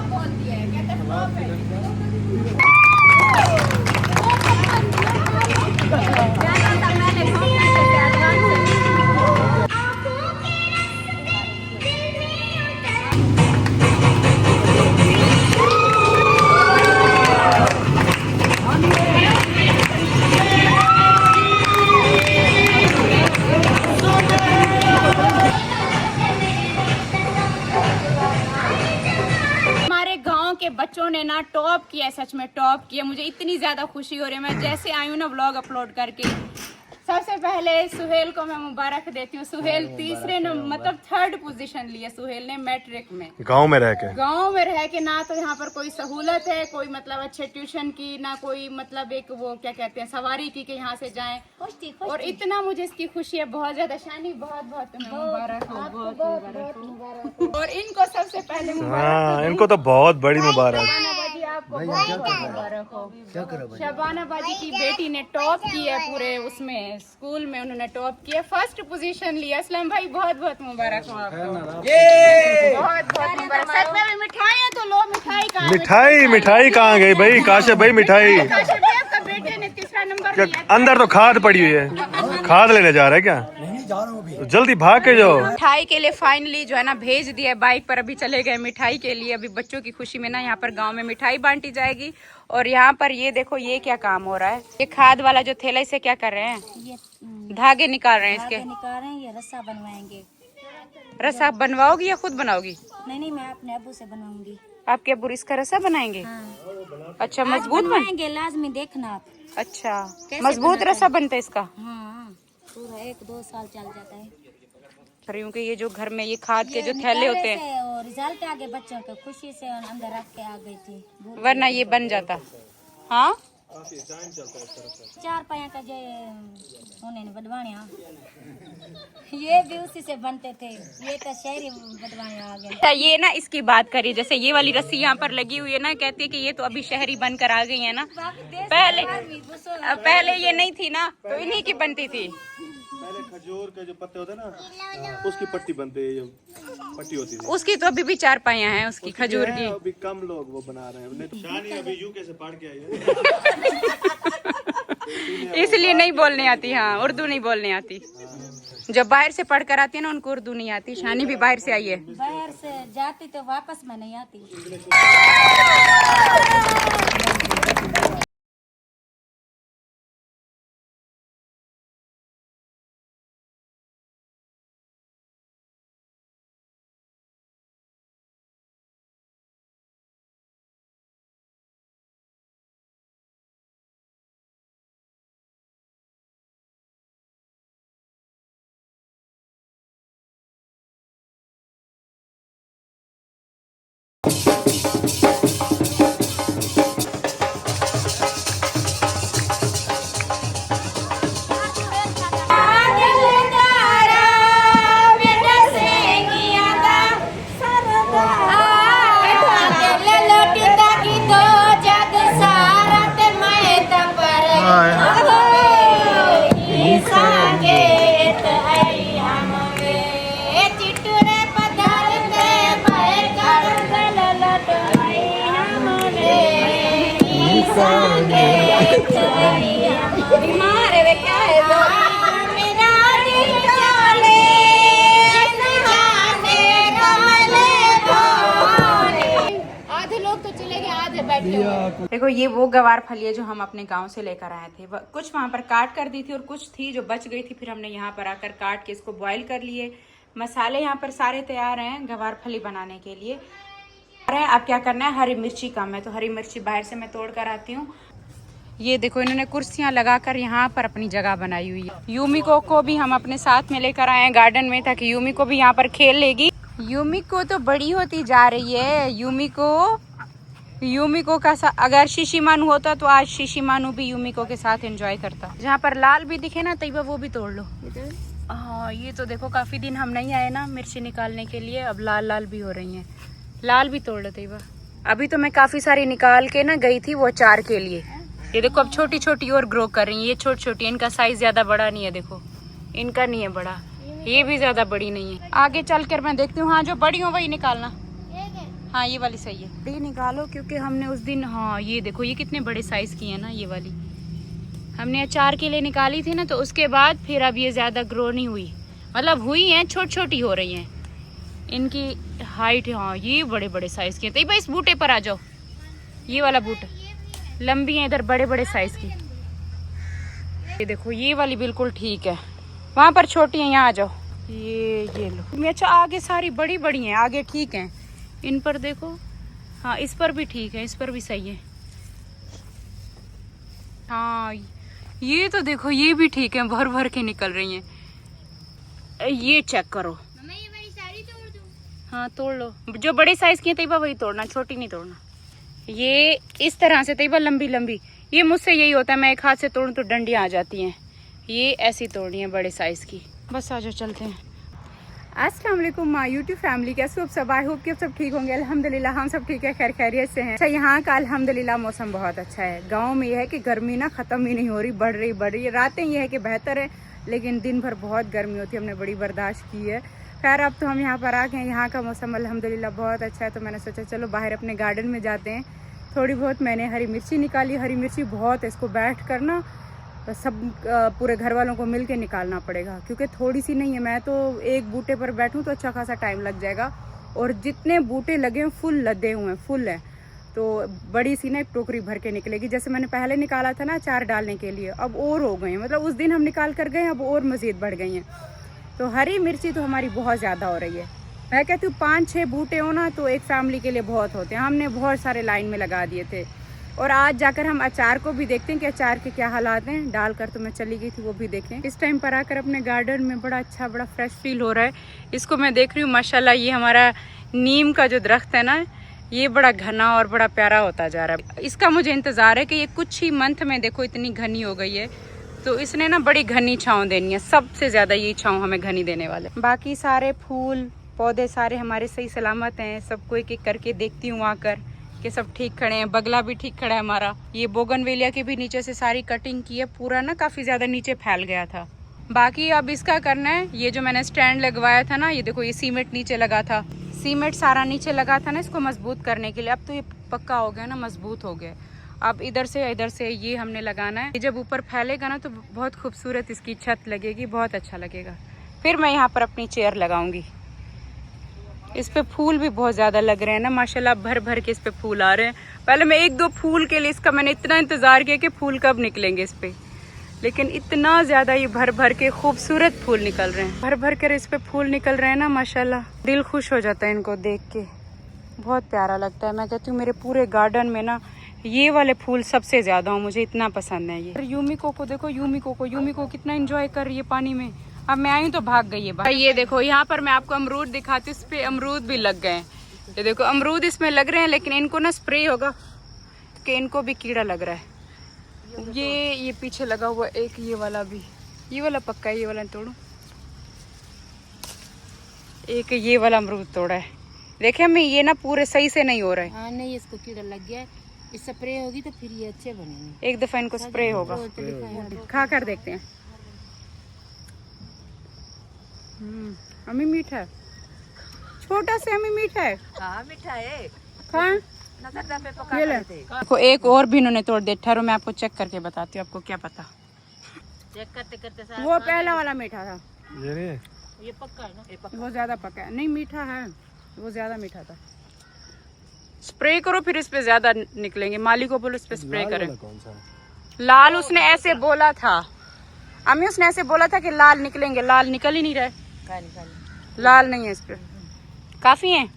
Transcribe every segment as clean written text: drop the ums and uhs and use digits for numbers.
बोल दिया है, कहते फ्लॉप है। बच्चों ने ना टॉप किया, सच में टॉप किया। मुझे इतनी ज्यादा खुशी हो रही है। मैं जैसे आई हूँ ना व्लॉग अपलोड करके, सबसे पहले सुहेल को मैं मुबारक देती हूँ। सुहेल तीसरे मतलब 3rd पोजीशन लिया सुहेल ने मैट्रिक में। गांव में रह के ना तो यहाँ पर कोई सहूलत है, कोई मतलब अच्छे ट्यूशन की, ना कोई मतलब एक वो क्या कहते हैं सवारी की कि यहाँ से जाएं। और इतना मुझे इसकी खुशी है बहुत ज्यादा। शानी बहुत बहुत तुम्हें मुबारक हो, बहुत मुबारक हो। और इनको सबसे पहले मुबारक, इनको तो बहुत बड़ी मुबारक। आपको बहुत मुबारक हो। शबाना बाजी की बेटी ने टॉप की है पूरे उसमें स्कूल में, उन्होंने टॉप किया, 1st पोजीशन लिया। असलम भाई बहुत बहुत मुबारक हो आपको, बहुत बहुत मुबारक। सच में मिठाइयाँ तो लो, मिठाई कहाँ गई भाई? काशिफ भाई मिठाई बेटे ने 3रा नंबर लिया। अंदर तो खाद पड़ी हुई है, खाद लेने जा रहा है क्या? जा रहा हूँ, जल्दी भाग के जाओ। मिठाई के लिए फाइनली जो है ना भेज दिया है, बाइक पर अभी चले गए मिठाई के लिए। अभी बच्चों की खुशी में ना यहाँ पर गांव में मिठाई बांटी जाएगी। और यहाँ पर ये देखो ये क्या काम हो रहा है, ये खाद वाला जो थैला, इसे क्या कर रहे हैं? ये धागे निकाल रहे हैं, इसके निकाल रहे हैं। ये रस्सा बनवाएंगे। रस्सा बनवाओगी या खुद बनाओगी? नहीं, मैं अपने अब्बू से बनवाऊंगी। आपके अब्बू इसका रस्सा बनाएंगे? हाँ। अच्छा, मजबूत बनाएंगे, लाजमी देखना आप। अच्छा, मजबूत रस्सा बनता है इसका? हाँ, पूरा 1-2 साल चल जाता है। क्योंकि ये जो घर में ये खाद के जो थैले होते हैं, और रिजल्ट आ गए बच्चों के, खुशी से अंदर रख के आ गई थी, वरना ये बन जाता। हाँ, 4 पाया का जो होने बदवानिया, ये भी उसी से बनते थे। ये तो शहरी बदवानिया आ गए। ये ना इसकी बात करिए, जैसे ये वाली रस्सी यहाँ पर लगी हुई है ना, कहती है कि ये तो अभी शहरी बनकर आ गई है ना। पहले ये नहीं थी ना, तो इन्हीं की बनती थी। पहले खजूर के जो पत्ते होते हैं ना, उसकी पट्टी बनती है, जो पट्टी होती है उसकी तो अभी भी 4 पाया हैं उसकी खजूर की। अभी कम लोग वो बना रहे हैं, तो शानी अभी यूके से पढ़ के आई है। इसलिए नहीं बोलने आती। हाँ, उर्दू नहीं बोलने आती। जब बाहर से पढ़ कर आती है ना, उनको उर्दू नहीं आती। शानी भी बाहर से आई है। बाहर से जाती तो वापस में नहीं आती। देखो ये वो गवार फली है जो हम अपने गांव से लेकर आए थे। कुछ वहां पर काट कर दी थी और कुछ थी जो बच गई थी, फिर हमने यहाँ पर आकर काट के इसको बॉईल कर लिए। मसाले यहाँ पर सारे तैयार हैं गवार फली बनाने के लिए। अब क्या करना है, हरी मिर्ची कम है तो हरी मिर्ची बाहर से मैं तोड़ कर आती हूँ। ये देखो इन्होंने कुर्सियाँ लगाकर यहाँ पर अपनी जगह बनाई हुई है। यूमिको को भी हम अपने साथ में लेकर आए हैं गार्डन में, ताकि यूमिको भी यहाँ पर खेल लेगी। यूमिको तो बड़ी होती जा रही है। यूमिको का अगर शिशिमानु होता तो आज शिशिमानु भी यूमिको के साथ एंजॉय करता। जहाँ पर लाल भी दिखे ना तैयबा वो भी तोड़ लो। हाँ, ये तो देखो काफी दिन हम नहीं आए ना मिर्ची निकालने के लिए, अब लाल लाल भी हो रही हैं। लाल भी तोड़ लो तैयबा। अभी तो मैं काफी सारी निकाल के ना गई थी वो अचार के लिए। ये देखो अब छोटी छोटी और ग्रो कर रही है। ये छोटी छोटी, इनका साइज ज्यादा बड़ा नहीं है। देखो इनका नहीं है बड़ा, ये भी ज्यादा बड़ी नहीं है। आगे चलकर मैं देखती हूँ। हाँ जो बड़ी हो वही निकालना। हाँ ये वाली सही है, ये निकालो क्योंकि हमने उस दिन, हाँ ये देखो ये कितने बड़े साइज की है ना। ये वाली हमने अचार के लिए निकाली थी ना, तो उसके बाद फिर अब ये ज्यादा ग्रो नहीं हुई, मतलब हुई हैं, छोटी छोटी हो रही हैं इनकी हाइट। हाँ ये बड़े बड़े साइज की है। तो भाई इस बूटे पर आ जाओ, ये वाला बूटा लंबी है इधर, बड़े बड़े साइज की। ये देखो ये वाली बिल्कुल ठीक है, वहाँ पर छोटी है, यहाँ आ जाओ। ये लो। अच्छा आगे सारी बड़ी बड़ी हैं, आगे ठीक हैं, इन पर देखो। हाँ इस पर भी ठीक है, इस पर भी सही है। हाँ ये तो देखो ये भी ठीक है, भर भर के निकल रही हैं। ये चेक करो। हाँ तोड़ लो, जो बड़े साइज की है तैयबा वही तोड़ना, छोटी नहीं तोड़ना। ये इस तरह से तैयबा लंबी लंबी, ये मुझसे यही होता है, मैं एक हाथ से तोड़ूं तो डंडियाँ आ जाती हैं। ये ऐसी तोड़नी है बड़े साइज की। बस आ जाओ चलते हैं। अस्सलाम वालेकुम माय यूट्यूब फैमिली, कैसे हो आप सब? आई होप कि आप सब ठीक होंगे। अल्हम्दुलिल्लाह हम सब ठीक है, खैर खैरियत से हैं। अच्छा यहाँ का अल्हम्दुलिल्लाह मौसम बहुत अच्छा है। गांव में यह है कि गर्मी ना ख़त्म ही नहीं हो रही, बढ़ रही है। रातें ये है कि बेहतर है, लेकिन दिन भर बहुत गर्मी होती है, हमने बड़ी बर्दाश्त की है। खैर अब तो हम यहाँ पर आ गए हैं, यहाँ का मौसम अल्हम्दुलिल्लाह बहुत अच्छा है। तो मैंने सोचा चलो बाहर अपने गार्डन में जाते हैं। थोड़ी बहुत मैंने हरी मिर्ची निकाली, हरी मिर्ची बहुत है, इसको बैठ कर ना सब पूरे घर वालों को मिल के निकालना पड़ेगा, क्योंकि थोड़ी सी नहीं है। मैं तो एक बूटे पर बैठूं तो अच्छा खासा टाइम लग जाएगा, और जितने बूटे लगे हैं फुल लदे हुए हैं, फुल है। तो बड़ी सी ना एक टोकरी भर के निकलेगी। जैसे मैंने पहले निकाला था ना अचार डालने के लिए, अब और हो गए हैं, मतलब उस दिन हम निकाल कर गए, अब और मज़ीद बढ़ गई हैं। तो हरी मिर्ची तो हमारी बहुत ज़्यादा हो रही है। मैं कहती हूँ 5-6 बूटे हो ना तो एक फैमिली के लिए बहुत होते हैं। हमने बहुत सारे लाइन में लगा दिए थे। और आज जाकर हम अचार को भी देखते हैं कि अचार के क्या हालात हैं। डालकर तो मैं चली गई थी, वो भी देखें। इस टाइम पर आकर अपने गार्डन में बड़ा अच्छा, बड़ा फ्रेश फील हो रहा है। इसको मैं देख रही हूँ माशाल्लाह, ये हमारा नीम का जो दरख्त है ना, ये बड़ा घना और बड़ा प्यारा होता जा रहा है। इसका मुझे इंतज़ार है कि ये कुछ ही मंथ में देखो इतनी घनी हो गई है, तो इसने ना बड़ी घनी छाँव देनी है। सबसे ज़्यादा यही छाँव हमें घनी देने वाले। बाकी सारे फूल पौधे सारे हमारे सही सलामत हैं। सबको एक एक करके देखती हूँ आकर कि सब ठीक खड़े हैं। बगला भी ठीक खड़ा है हमारा। ये बोगनवेलिया के भी नीचे से सारी कटिंग की है, पूरा ना काफ़ी ज़्यादा नीचे फैल गया था। बाकी अब इसका करना है, ये जो मैंने स्टैंड लगवाया था ना, ये देखो ये सीमेंट नीचे लगा था, सीमेंट सारा नीचे लगा था ना इसको मजबूत करने के लिए। अब तो ये पक्का हो गया ना, मजबूत हो गया। अब इधर से ये हमने लगाना है। ये जब ऊपर फैलेगा ना तो बहुत खूबसूरत इसकी छत लगेगी, बहुत अच्छा लगेगा। फिर मैं यहाँ पर अपनी चेयर लगाऊंगी। इस पे फूल भी बहुत ज़्यादा लग रहे हैं ना माशाल्लाह, भर भर के इस पे फूल आ रहे हैं। पहले मैं 1-2 फूल के लिए इसका मैंने इतना इंतज़ार किया कि फूल कब निकलेंगे इस पे, लेकिन इतना ज़्यादा ये भर भर के खूबसूरत फूल निकल रहे हैं। भर भर कर इस पे फूल निकल रहे हैं ना माशाल्लाह, दिल खुश हो जाता है इनको देख के, बहुत प्यारा लगता है। मैं कहती हूँ मेरे पूरे गार्डन में ना ये वाले फूल सबसे ज़्यादा हो, मुझे इतना पसंद है ये। यूमिको को देखो, यूमिको कितना इंजॉय कर रही है पानी में। अब मैं आई तो भाग गई है भाई। ये देखो यहाँ पर मैं आपको अमरूद दिखाती हूँ, इस पे अमरूद भी लग गए हैं। ये देखो अमरूद इसमें लग रहे हैं, लेकिन इनको ना स्प्रे होगा कि इनको भी कीड़ा लग रहा है। ये पीछे लगा हुआ एक, ये वाला भी, ये वाला पक्का है, ये वाला तोड़ो। एक ये वाला अमरूद तोड़ा है, देखे हमें ये ना पूरे सही से नहीं हो रहा है। हाँ नहीं, इसको कीड़ा लग गया, इस स्प्रे होगी तो फिर ये अच्छे बनेंगे। एक दफा इनको स्प्रे होगा, खा कर देखते हैं। अम्मी मीठा है, छोटा से अम्मी मीठा है। हाँ मीठा है। खा नजर पे पका ये ले। देखो एक और भी इन्होंने तोड़ दिया। ठहरो मैं आपको चेक करके बताती हूँ, आपको क्या पता। चेक करते करते वो पहला वाला मीठा था, ये पक्का है ना, ये पक्का। वो ज्यादा पका है। नहीं मीठा है, वो ज्यादा मीठा था। स्प्रे करो फिर इस पे ज्यादा निकलेंगे। माली को बोलो इस पे स्प्रे करें। लाल उसने ऐसे बोला था, अम्मी उसने ऐसे बोला था कि लाल निकलेंगे, लाल निकल ही नहीं रहे। लाल नहीं है इस पे, काफी है।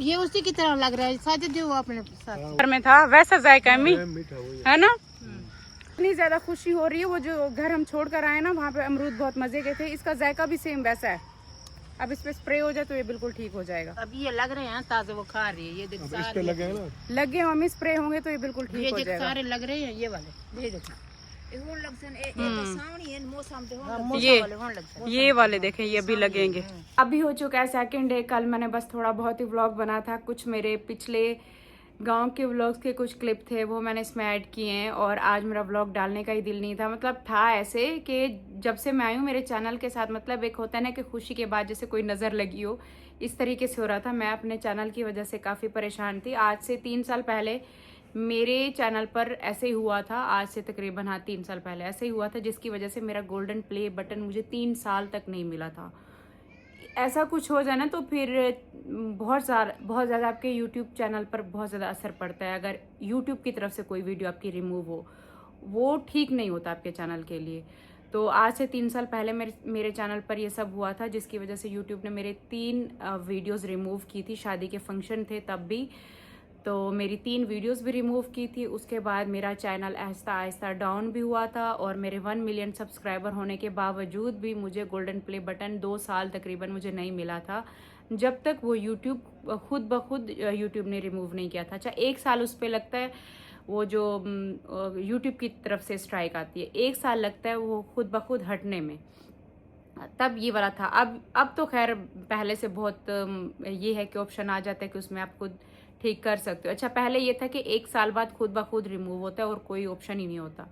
ये उसी की तरह लग रहा है, शायद जो वो अपने घर में था वैसा जायका अम्मी, है ना। इतनी ज्यादा खुशी हो रही है। वो जो घर हम छोड़ कर आए ना, वहाँ पे अमरूद बहुत मजे के थे, इसका जायका भी सेम वैसा है। अब इस पे स्प्रे हो जाए तो ये बिल्कुल ठीक हो जाएगा। अब ये लग रहे हैं ताजे, वो खा रही है। ये देखो सारे लगे हैं ना, लगे मम्मी, स्प्रे होंगे तो ये बिल्कुल ठीक हो जाएगा। सारे लग रहे हैं ये वाले, ये देखो ये वाले देखें, ये भी लगेंगे। अभी हो चुका है सेकंड डे। कल मैंने बस थोड़ा बहुत ही व्लॉग बना था। कुछ मेरे पिछले गांव के व्लॉग्स के कुछ क्लिप थे वो मैंने इसमें ऐड किए हैं। और आज मेरा व्लॉग डालने का ही दिल नहीं था, मतलब था ऐसे कि जब से मैं आई हूँ मेरे चैनल के साथ, मतलब एक होता है ना कि खुशी के बाद जैसे कोई नज़र लगी हो, इस तरीके से हो रहा था। मैं अपने चैनल की वजह से काफ़ी परेशान थी। आज से 3 साल पहले मेरे चैनल पर ऐसे ही हुआ था, आज से तकरीबन 3 साल पहले ऐसे ही हुआ था, जिसकी वजह से मेरा गोल्डन प्ले बटन मुझे 3 साल तक नहीं मिला था। ऐसा कुछ हो जाए ना तो फिर बहुत ज़्यादा आपके यूट्यूब चैनल पर बहुत ज़्यादा असर पड़ता है। अगर यूट्यूब की तरफ से कोई वीडियो आपकी रिमूव हो, वो ठीक नहीं होता आपके चैनल के लिए। तो आज से 3 साल पहले मेरे चैनल पर ये सब हुआ था, जिसकी वजह से यूट्यूब ने मेरे 3 वीडियोज़ रिमूव की थी। शादी के फंक्शन थे तब भी, तो मेरी 3 वीडियोस भी रिमूव की थी। उसके बाद मेरा चैनल आहिस्ता आहिस्ता डाउन भी हुआ था और मेरे 1 मिलियन सब्सक्राइबर होने के बावजूद भी मुझे गोल्डन प्ले बटन 2 साल तकरीबन मुझे नहीं मिला था, जब तक वो यूट्यूब खुद ब खुद यूट्यूब ने रिमूव नहीं किया था। अच्छा 1 साल उस पर लगता है, वो जो यूट्यूब की तरफ से स्ट्राइक आती है, 1 साल लगता है वो खुद ब खुद हटने में। तब ये वाला था। अब तो खैर पहले से बहुत ये है कि ऑप्शन आ जाता है कि उसमें आप खुद ठीक कर सकते हो। अच्छा पहले ये था कि 1 साल बाद खुद ब खुद रिमूव होता है और कोई ऑप्शन ही नहीं होता।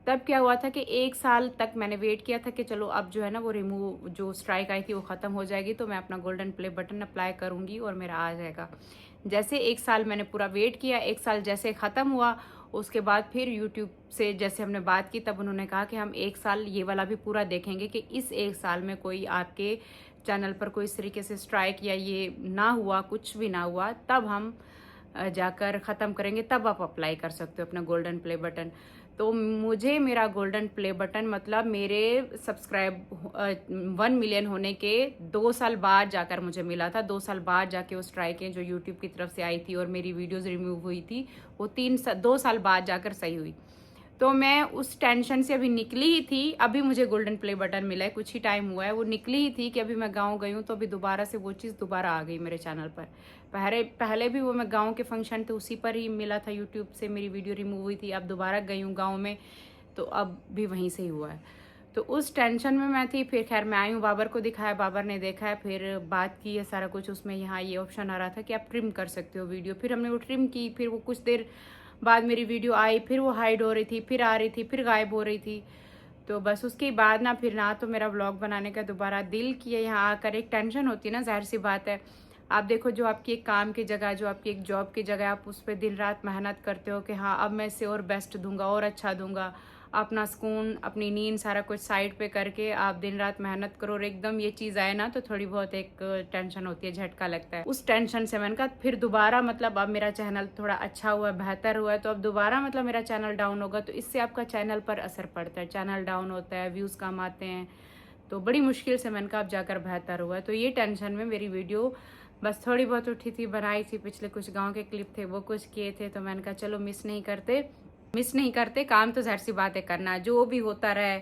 तब क्या हुआ था कि 1 साल तक मैंने वेट किया था कि चलो अब जो है ना वो रिमूव, जो स्ट्राइक आई थी वो ख़त्म हो जाएगी, तो मैं अपना गोल्डन प्ले बटन अप्लाई करूँगी और मेरा आ जाएगा। जैसे 1 साल मैंने पूरा वेट किया, 1 साल जैसे ख़त्म हुआ, उसके बाद फिर यूट्यूब से जैसे हमने बात की, तब उन्होंने कहा कि हम 1 साल ये वाला भी पूरा देखेंगे कि इस 1 साल में कोई आपके चैनल पर कोई इस तरीके से स्ट्राइक या ये ना हुआ, कुछ भी ना हुआ, तब हम जाकर ख़त्म करेंगे, तब आप अप्लाई कर सकते हो अपना गोल्डन प्ले बटन। तो मुझे मेरा गोल्डन प्ले बटन मतलब मेरे सब्सक्राइब 1 मिलियन होने के 2 साल बाद जाकर मुझे मिला था। 2 साल बाद जाके वो स्ट्राइकें जो यूट्यूब की तरफ से आई थी और मेरी वीडियोस रिमूव हुई थी, वो 2 साल बाद जाकर सही हुई। तो मैं उस टेंशन से अभी निकली ही थी, अभी मुझे गोल्डन प्ले बटन मिला है, कुछ ही टाइम हुआ है, वो निकली ही थी कि अभी मैं गाँव गई हूँ, तो अभी दोबारा से वो चीज़ दोबारा आ गई मेरे चैनल पर। पहले भी वो मैं गाँव के फंक्शन थे उसी पर ही मिला था, यूट्यूब से मेरी वीडियो रिमूव हुई थी। अब दोबारा गई हूँ गाँव में, तो अब भी वहीं से ही हुआ है। तो उस टेंशन में मैं थी। फिर खैर मैं आई हूँ, बाबर को दिखाया, बाबर ने देखा है, फिर बात की है सारा कुछ। उसमें यहाँ ये ऑप्शन आ रहा था कि आप ट्रिम कर सकते हो वीडियो। फिर हमने वो ट्रिम की, फिर वो कुछ देर बाद मेरी वीडियो आई, फिर वो हाइड हो रही थी, फिर आ रही थी, फिर गायब हो रही थी। तो बस उसके बाद ना फिर ना तो मेरा व्लॉग बनाने का दोबारा दिल किया। यहाँ आकर एक टेंशन होती है ना, जाहिर सी बात है। आप देखो जो आपकी एक काम की जगह, जो आपकी एक जॉब की जगह, आप उस पर दिन रात मेहनत करते हो कि हाँ अब मैं इससे और बेस्ट दूंगा और अच्छा दूंगा, अपना सुकून, अपनी नींद, सारा कुछ साइड पे करके आप दिन रात मेहनत करो, और एकदम ये चीज़ आए ना तो थोड़ी बहुत एक टेंशन होती है, झटका लगता है। उस टेंशन से मैंने कहा फिर दोबारा, मतलब अब मेरा चैनल थोड़ा अच्छा हुआ है, बेहतर हुआ है, तो अब दोबारा मतलब मेरा चैनल डाउन होगा तो इससे आपका चैनल पर असर पड़ता है। चैनल डाउन होता है, व्यूज़ कम आते हैं, तो बड़ी मुश्किल से मैंने कहा अब जाकर बेहतर हुआ है। तो ये टेंशन में मेरी वीडियो बस थोड़ी बहुत उठी थी, बनाई थी, पिछले कुछ गाँव के क्लिप थे वो कुछ किए थे, तो मैंने कहा चलो मिस नहीं करते। काम तो ज़ाहिर सी बात है करना है, जो भी होता रहे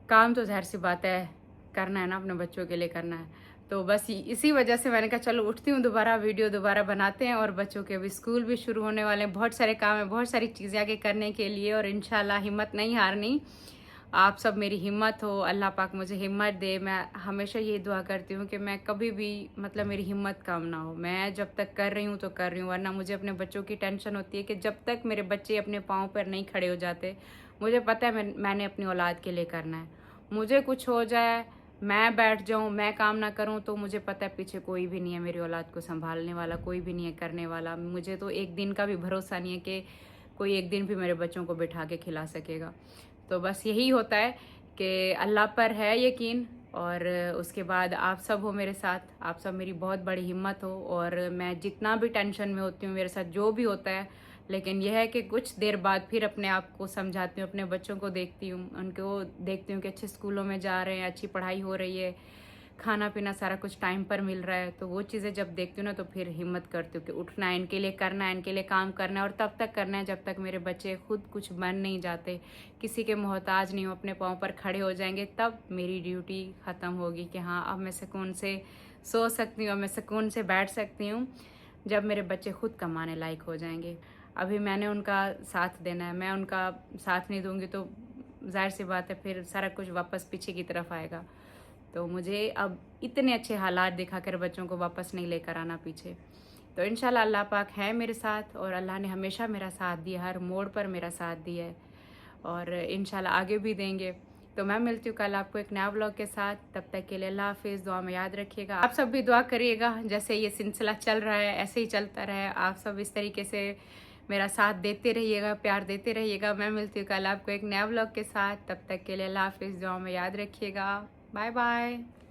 काम तो ज़ाहिर सी बात है करना है ना, अपने बच्चों के लिए करना है। तो बस इसी वजह से मैंने कहा चलो उठती हूँ, दोबारा वीडियो दोबारा बनाते हैं। और बच्चों के अभी स्कूल भी शुरू होने वाले हैं, बहुत सारे काम है, बहुत सारी चीज़ें आगे करने के लिए, और इंशाल्लाह हिम्मत नहीं हारनी। आप सब मेरी हिम्मत हो, अल्लाह पाक मुझे हिम्मत दे। मैं हमेशा ये दुआ करती हूँ कि मैं कभी भी मतलब मेरी हिम्मत कम ना हो। मैं जब तक कर रही हूँ तो कर रही हूँ, वरना मुझे अपने बच्चों की टेंशन होती है कि जब तक मेरे बच्चे अपने पाँव पर नहीं खड़े हो जाते, मुझे पता है मैंने अपनी औलाद के लिए करना है। मुझे कुछ हो जाए, मैं बैठ जाऊँ, मैं काम ना करूँ, तो मुझे पता है पीछे कोई भी नहीं है मेरी औलाद को संभालने वाला, कोई भी नहीं है करने वाला। मुझे तो एक दिन का भी भरोसा नहीं है कि कोई एक दिन भी मेरे बच्चों को बिठा के खिला सकेगा। तो बस यही होता है कि अल्लाह पर है यकीन, और उसके बाद आप सब हो मेरे साथ, आप सब मेरी बहुत बड़ी हिम्मत हो। और मैं जितना भी टेंशन में होती हूँ, मेरे साथ जो भी होता है, लेकिन यह है कि कुछ देर बाद फिर अपने आप को समझाती हूँ, अपने बच्चों को देखती हूँ, उनको देखती हूँ कि अच्छे स्कूलों में जा रहे हैं, अच्छी पढ़ाई हो रही है, खाना पीना सारा कुछ टाइम पर मिल रहा है। तो वो चीज़ें जब देखती हूँ ना तो फिर हिम्मत करती हूँ कि उठना है, इनके लिए करना है, इनके लिए काम करना है, और तब तक करना है जब तक मेरे बच्चे खुद कुछ बन नहीं जाते, किसी के मोहताज नहीं हो, अपने पाँव पर खड़े हो जाएंगे, तब मेरी ड्यूटी ख़त्म होगी कि हाँ अब मैं सुकून से सो सकती हूँ, अब मैं सुकून से बैठ सकती हूँ, जब मेरे बच्चे खुद कमाने लायक हो जाएंगे। अभी मैंने उनका साथ देना है, मैं उनका साथ नहीं दूँगी तो जाहिर सी बात है फिर सारा कुछ वापस पीछे की तरफ आएगा। तो मुझे अब इतने अच्छे हालात दिखाकर बच्चों को वापस नहीं लेकर आना पीछे, तो इंशाल्लाह अल्लाह पाक है मेरे साथ और अल्लाह ने हमेशा मेरा साथ दिया, हर मोड़ पर मेरा साथ दिया है और इंशाल्लाह आगे भी देंगे। तो मैं मिलती हूँ कल आपको एक नया व्लॉग के साथ। तब तक के लिए अल्लाह हाफिज़। दुआ में याद रखिएगा। आप सब भी दुआ करिएगा, जैसे ये सिलसिला चल रहा है ऐसे ही चलता रहे। आप सब इस तरीके से मेरा साथ देते रहिएगा, प्यार देते रहिएगा। मैं मिलती हूँ कल आपको एक नया व्लॉग के साथ। तब तक के लिए अल्लाह हाफिज़। दुआ में याद रखिएगा। Bye bye.